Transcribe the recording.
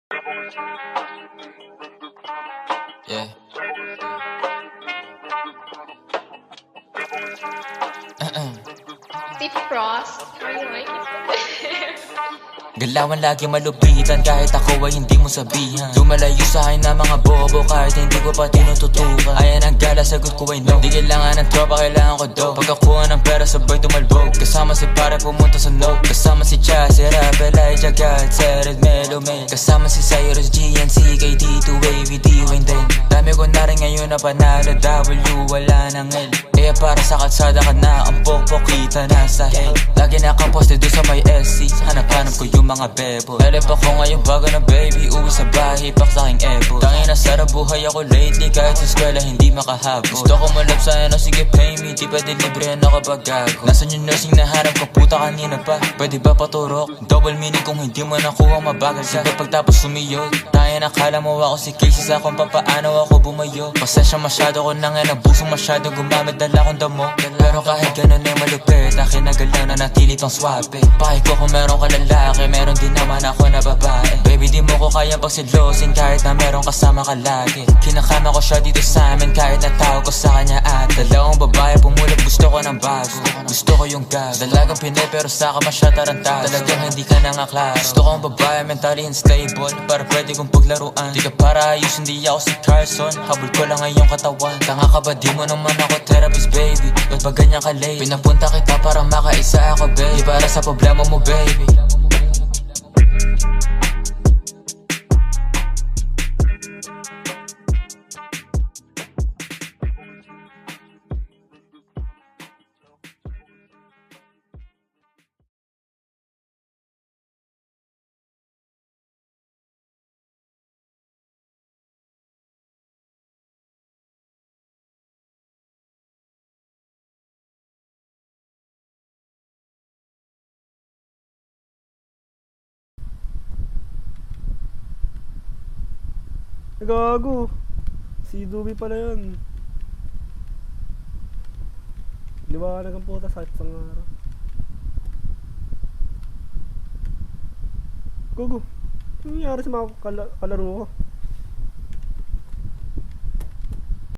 Yeah. Deep Frost, how you like it? Galawan lagi malupitan kahit ako ay hindi mo sabihan. Lumalayo sa akin na mga bobo kahit hindi ko pa tinututukan. Ayan ang gala, sagot ko ay no. Di kailangan ng tropa, kailangan ko do. Pagkakuha ng pera sabay tumalbog. Kasama si pare pumunta sa no. Kasama si Chas, Rapel, Elijah, God, Sered, Melo, Mel. Kasama si Cyrus, GNC, KD2, Wavy, D-Wayne din. Dami ko na rin ngayon na panalo, W, wala ng L. Kaya para sa kalsada ka na, ang pokpokita nasa hell. Lagi nakaposte doon sa may SC, hanap-hanap ko yung mga bebo. Elep ako ngayon bago na baby, uwi sa bahay, pak sa aking ebo. Tangin na sarap buhay ako lately, kahit sa eskwela hindi makahabol. Gusto ko malap sa ano, sige pay me, di pwede libre na kapag gago. Nasaan yung nursing na hanap ko, puta kanina pa, pwede ba paturok? Double meaning kung hindi mo nakuha, mabagal ka. Sige pagtapos sumiyod, tayo nakala mo ako si Casey sa kung papaano ako bumayo. Pasensya masyado ko na nga, nabusong masyado gumamit, dala kong damo. Pero kahit ganun ay malupit, akin na galaw na natili pang swabe. Pahay ko kung meron ka lalaki, meron din naman ako na babae. Baby di mo ko kaya pagsilosin kahit na meron kasama ka lagi. Kinakama ko siya dito sa amin kahit natawag ko sa kanya at dalawang babae pumulap, gusto ko ng bago. Gusto ko yung gas, dalagang pinay pero sa ka masya tarantado. Talagang hindi ka na nga klaro. Gusto ko ang babae mentally unstable para pwede kong paglaruan. Di ka para ayos, hindi ako si Carson, habol ko lang ang iyong katawan. Tanga ka ba, di mo naman ako therapist baby. Ba't ba ganyan ka late? Pinapunta kita para makaisa ako baby, para sa problema mo baby. Gago. Si Dubi pala yun. Liwanag ang puta sa isang araw. Gago. Ano nangyari sa mga kalaro ko?